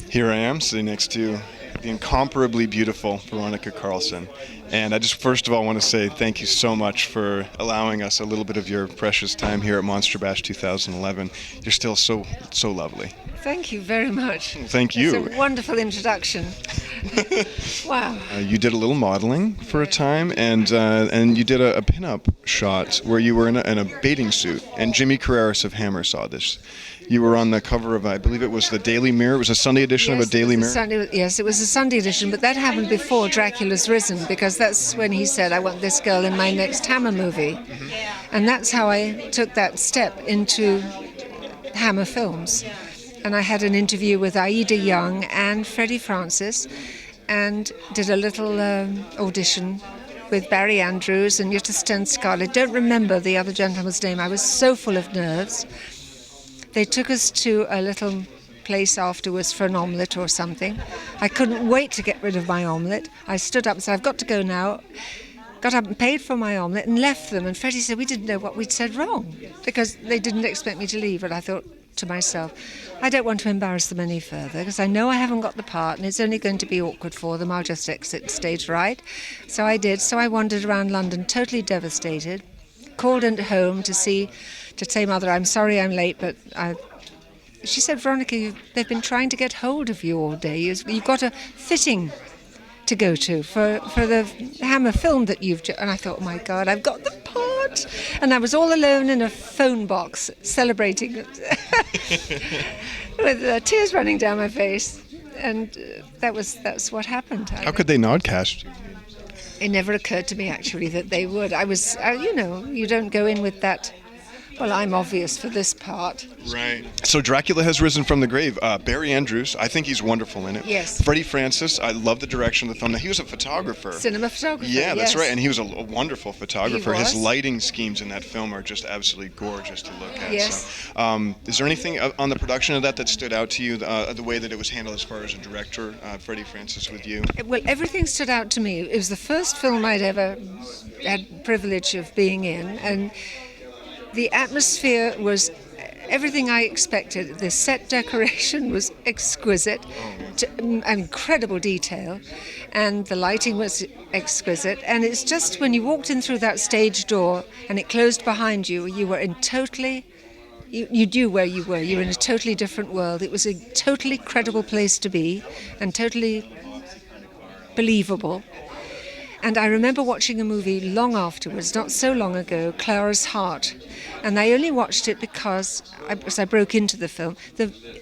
Here I am sitting next to the incomparably beautiful Veronica Carlson. And I just first of all want to say thank you so much for allowing us a little bit of your precious time here at Monster Bash 2011. You're still so lovely. Thank you very much. Thank you. It's a wonderful introduction. Wow. You did a little modeling for a time, and you did a pin-up shot where you were in a bathing suit, and Jimmy Carreras of Hammer saw this. You were on the cover of, I believe it was the Daily Mirror. It was a Sunday edition of a Daily Mirror. Yes, it was a Sunday edition, but that happened before Dracula's Risen, because that's when he said, I want this girl in my next Hammer movie. Mm-hmm. And that's how I took that step into Hammer films. And I had an interview with Aida Young and Freddie Francis, and did a little audition with Barry Andrews and Jutta Stenskal. I don't remember the other gentleman's name. I was so full of nerves. They took us to a little place afterwards for an omelette or something. I couldn't wait to get rid of my omelette. I stood up and said, I've got to go now. Got up and paid for my omelette and left them. And Freddie said, we didn't know what we'd said wrong, because they didn't expect me to leave. But I thought to myself, I don't want to embarrass them any further, because I know I haven't got the part and it's only going to be awkward for them. I'll just exit stage right. So I did. So I wandered around London totally devastated. Called into home to say, Mother, I'm sorry I'm late, but she said, Veronica, they've been trying to get hold of you all day. You've got a fitting to go to for the Hammer film that you've... And I thought, oh my God, I've got the part. And I was all alone in a phone box celebrating with tears running down my face. And that's what happened. How could they not cast you? It never occurred to me, actually, that they would. I was, you don't go in with that, well, I'm obvious for this part. Right. So Dracula has risen from the grave. Barry Andrews, I think he's wonderful in it. Yes. Freddie Francis, I love the direction of the film. Now, he was a photographer. Cinema photographer, Yeah, that's yes. right. And he was a wonderful photographer. He was. His lighting schemes in that film are just absolutely gorgeous to look at. Yes. So, is there anything on the production of that stood out to you, the way that it was handled as far as a director, Freddie Francis, with you? Well, everything stood out to me. It was the first film I'd ever had privilege of being in, and the atmosphere was everything I expected. The set decoration was exquisite, incredible detail, and the lighting was exquisite. And it's just when you walked in through that stage door and it closed behind you, you were in you knew where you were. You were in a totally different world. It was a totally credible place to be and totally believable. And I remember watching a movie long afterwards, not so long ago, Clara's Heart. And I only watched it because I broke into the film.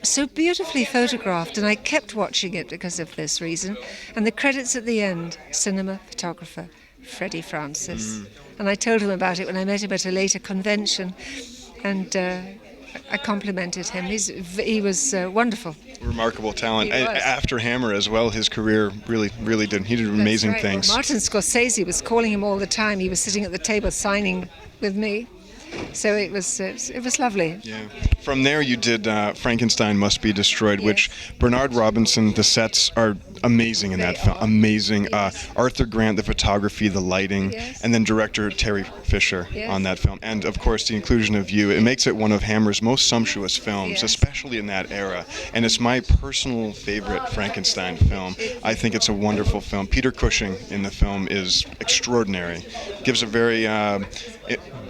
So beautifully photographed, and I kept watching it because of this reason. And the credits at the end, cinema photographer, Freddie Francis. And I told him about it when I met him at a later convention. And I complimented him. He was wonderful. Remarkable talent. After Hammer as well, his career really did. He did amazing things. Well, Martin Scorsese was calling him all the time. He was sitting at the table signing with me. So it was lovely. Yeah. From there, you did Frankenstein Must Be Destroyed, Yes. which Bernard Robinson, the sets are amazing in that film. Amazing. Yes. Arthur Grant, the photography, the lighting, Yes. and then director Terry Fisher Yes. on that film. And of course, the inclusion of you. It makes it one of Hammer's most sumptuous films, Yes. especially in that era. And it's my personal favorite Frankenstein film. I think it's a wonderful film. Peter Cushing in the film is extraordinary. Gives a very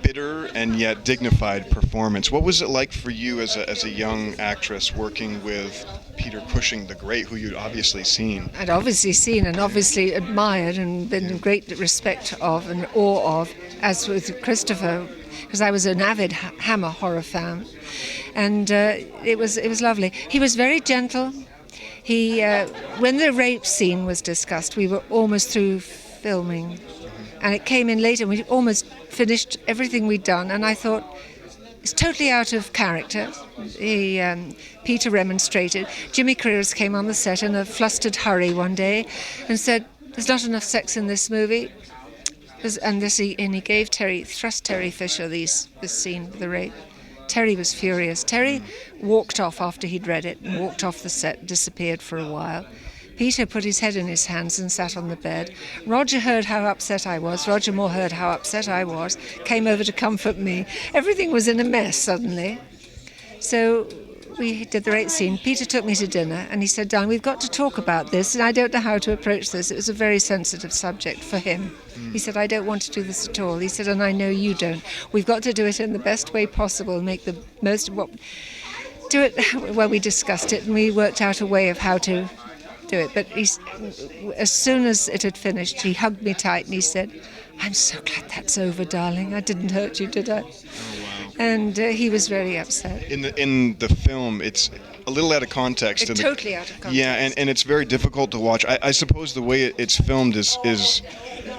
bitter and yet dignified performance. What was it like for you as a young actress working with Peter Cushing the Great, who you'd obviously seen? I'd obviously seen and obviously admired and been in great respect of and awe of, as with Christopher, because I was an avid Hammer horror fan. And it was lovely. He was very gentle. He, when the rape scene was discussed, we were almost through filming. And it came in later. We almost finished everything we'd done, and I thought, it's totally out of character. Peter remonstrated. Jimmy Carreras came on the set in a flustered hurry one day and said, there's not enough sex in this movie. And he gave thrust Terry Fisher this scene, the rape. Terry was furious. Terry walked off after he'd read it, and walked off the set, disappeared for a while. Peter put his head in his hands and sat on the bed. Roger heard how upset I was. Roger Moore heard how upset I was, came over to comfort me. Everything was in a mess suddenly. So we did the rape scene, Peter took me to dinner and he said, "Darling, we've got to talk about this, and I don't know how to approach this." It was a very sensitive subject for him. He said, "I don't want to do this at all." He said, "And I know you don't. We've got to do it in the best way possible, make the most of what... Do it." Well, we discussed it and we worked out a way of how to do it. But as soon as it had finished, he hugged me tight and he said, "I'm so glad that's over, darling. I didn't hurt you, did I?" And he was very upset. In the film, it's a little out of context. Totally out of context. Yeah, and it's very difficult to watch. I suppose the way it's filmed is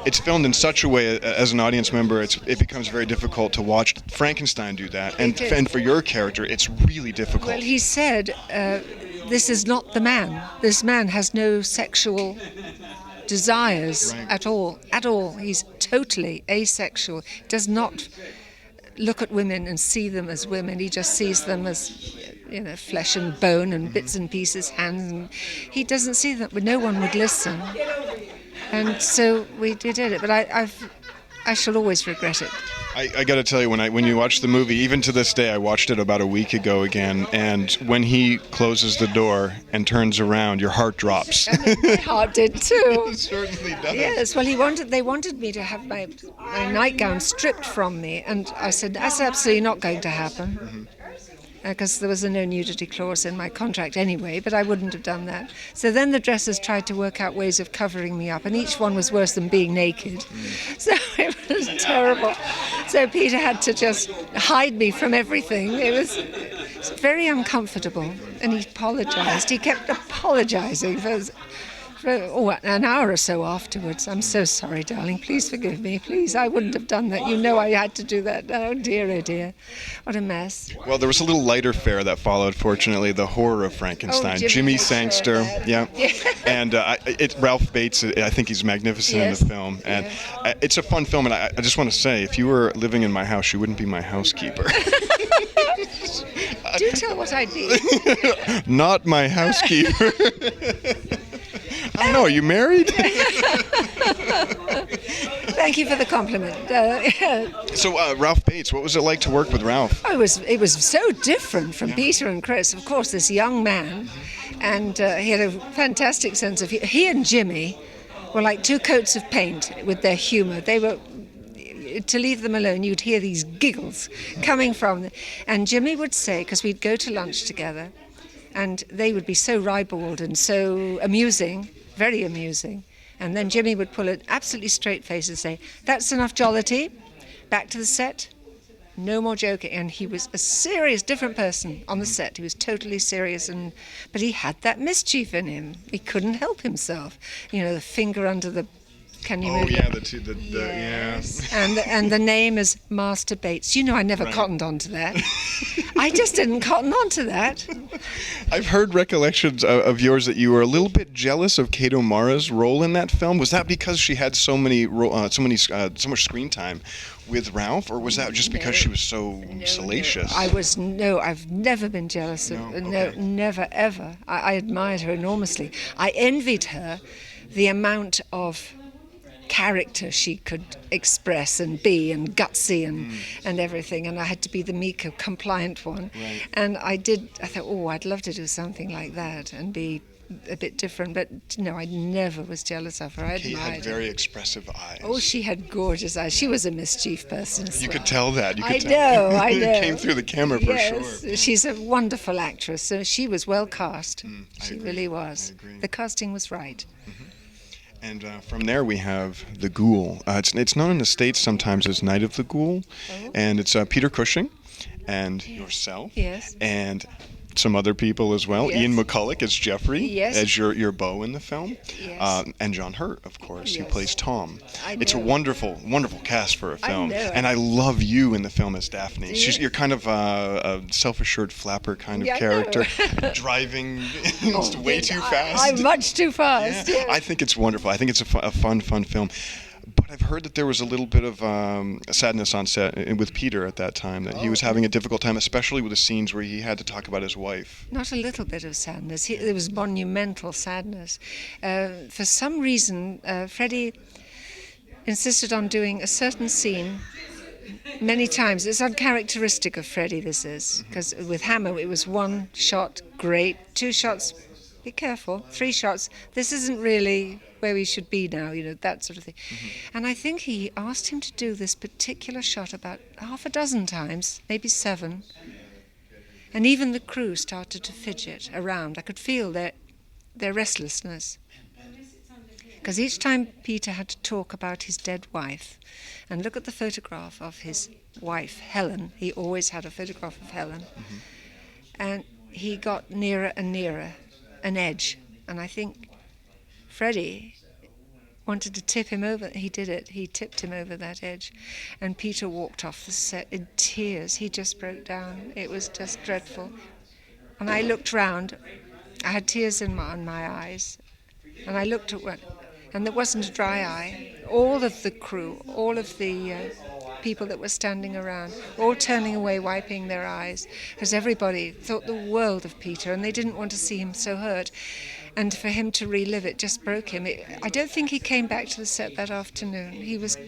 it's filmed in such a way as an audience member, it becomes very difficult to watch Frankenstein do that. And for your character, it's really difficult. Well, he said, "This is not the man. This man has no sexual desires at all. He's totally asexual. Does not look at women and see them as women. He just sees them as, flesh and bone and bits and pieces, hands. And he doesn't see them, but no one would listen. And so we did it. But I shall always regret it. I got to tell you, when you watch the movie, even to this day, I watched it about a week ago again, and when he closes the door and turns around, your heart drops. My heart did too. It certainly does. Yes, well, they wanted me to have my nightgown stripped from me, and I said, "That's absolutely not going to happen." Because there was a no nudity clause in my contract anyway, but I wouldn't have done that. So then the dressers tried to work out ways of covering me up, and each one was worse than being naked. So it was terrible. So Peter had to just hide me from everything. It was very uncomfortable, and he apologized. He kept apologizing for an hour or so afterwards. "I'm so sorry, darling. Please forgive me. Please, I wouldn't have done that. You know I had to do that. Oh, dear, oh, dear. What a mess." Well, there was a little lighter fare that followed, fortunately, The Horror of Frankenstein. Oh, Jimmy Sangster, yeah. And Ralph Bates, I think he's magnificent in the film. And it's a fun film, and I just want to say, if you were living in my house, you wouldn't be my housekeeper. Do tell what I'd be. Not my housekeeper. I don't know, are you married? Thank you for the compliment. So, Ralph Bates, what was it like to work with Ralph? Oh, it was so different from Peter and Chris. Of course, this young man, and he had a fantastic sense of humor. He and Jimmy were like two coats of paint with their humor. They were... To leave them alone, you'd hear these giggles coming from them. And Jimmy would say, because we'd go to lunch together, and they would be so ribald and so amusing, very amusing. And then Jimmy would pull an absolutely straight face and say, "That's enough jollity. Back to the set. No more joking." And he was a serious, different person on the set. He was totally serious, but he had that mischief in him. He couldn't help himself. The finger under the... Can you move it? Yes. And the name is Master Bates. I never cottoned onto that. I just didn't cotton onto that. I've heard recollections of yours that you were a little bit jealous of Kate O'Mara's role in that film. Was that because she had so much screen time with Ralph, or was that just because she was so salacious? I've never been jealous of her. No, never ever. I admired her enormously. I envied her the amount of character she could express and be, and gutsy and everything, and I had to be the meek, compliant one. And I thought, I'd love to do something like that and be a bit different, but no, I never was jealous of her. I admired her. Kate had very expressive eyes. Oh, she had gorgeous eyes. She was a mischief person as You well. could tell that. I know. It came through the camera for sure. She's a wonderful actress, so she was well cast. She really was. I agree. The casting was right. And from there we have The Ghoul. It's known in the States sometimes as Night of the Ghoul. And it's Peter Cushing and yourself. Yes. And some other people as well. Yes. Ian McCulloch as Jeffrey, yes. as your beau in the film. Yes. And John Hurt, of course, yes. who plays Tom. I It's a know. wonderful, wonderful cast for a film. I know. And I love you in the film as Daphne. Yeah. You're kind of a self-assured flapper kind of Yeah, I character, know. driving way too fast. I'm much too fast. Yeah. Yeah. I think it's wonderful. I think it's a fun film. But I've heard that there was a little bit of sadness on set with Peter at that time, that he was having a difficult time, especially with the scenes where he had to talk about his wife. Not a little bit of sadness. There was monumental sadness. For some reason, Freddie insisted on doing a certain scene many times. It's uncharacteristic of Freddie, this is, because with Hammer it was one shot, great, two shots, be careful, three shots, this isn't really where we should be now, that sort of thing. And I think he asked him to do this particular shot about half a dozen times, maybe 7. And even the crew started to fidget around. I could feel their restlessness. Because each time Peter had to talk about his dead wife and look at the photograph of his wife, Helen, he always had a photograph of Helen, and he got nearer and nearer an edge. And I think Freddie wanted to tip him over. He did it. He tipped him over that edge. And Peter walked off the set in tears. He just broke down. It was just dreadful. And I looked round. I had tears in my eyes. And I looked at one, and there wasn't a dry eye. All of the crew, all of the people that were standing around, all turning away, wiping their eyes, because everybody thought the world of Peter, and they didn't want to see him so hurt. And for him to relive it just broke him. I don't think he came back to the set that afternoon. He was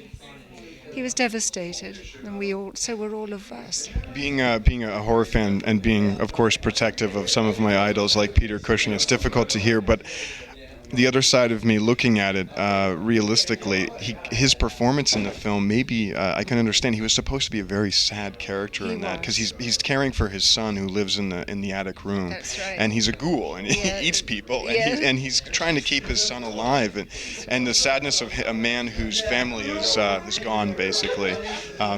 devastated, and so were all of us. Being a horror fan and being, of course, protective of some of my idols like Peter Cushing, it's difficult to hear, but the other side of me looking at it realistically, his performance in the film, maybe I can understand. He was supposed to be a very sad character in that, because he's caring for his son who lives in the attic room. That's right. And he's a ghoul, and he eats people, and he's trying to keep his son alive, and the sadness of a man whose family is gone basically.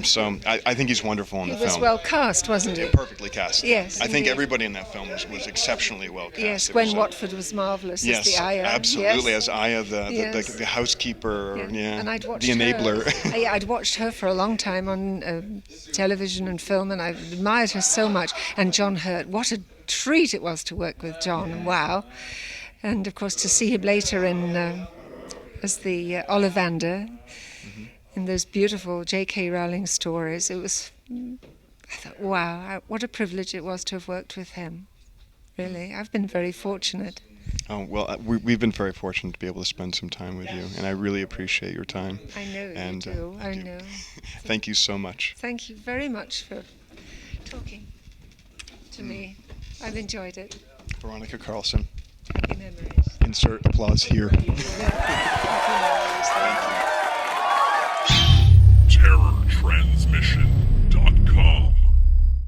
So I think he's wonderful in the film. He was well cast, wasn't he? Perfectly cast. Yes. I think everybody in that film was exceptionally well cast. Yes, Gwen Watford was marvellous as the Aya. Absolutely, yes. as Aya, the housekeeper, And I'd watched the enabler. I'd watched her for a long time on television and film, and I admired her so much. And John Hurt, what a treat it was to work with John! Wow, and of course to see him later as the Ollivander in those beautiful J.K. Rowling stories. It was, I thought, wow, what a privilege it was to have worked with him. Really, I've been very fortunate. Oh, well, we've been very fortunate to be able to spend some time with you, and I really appreciate your time. I know and, you do. I know. Thank you so much. Thank you very much for talking to me. I've enjoyed it. Veronica Carlson. Happy memories. Insert applause here. Happy memories. Thank you. Terror Transmission.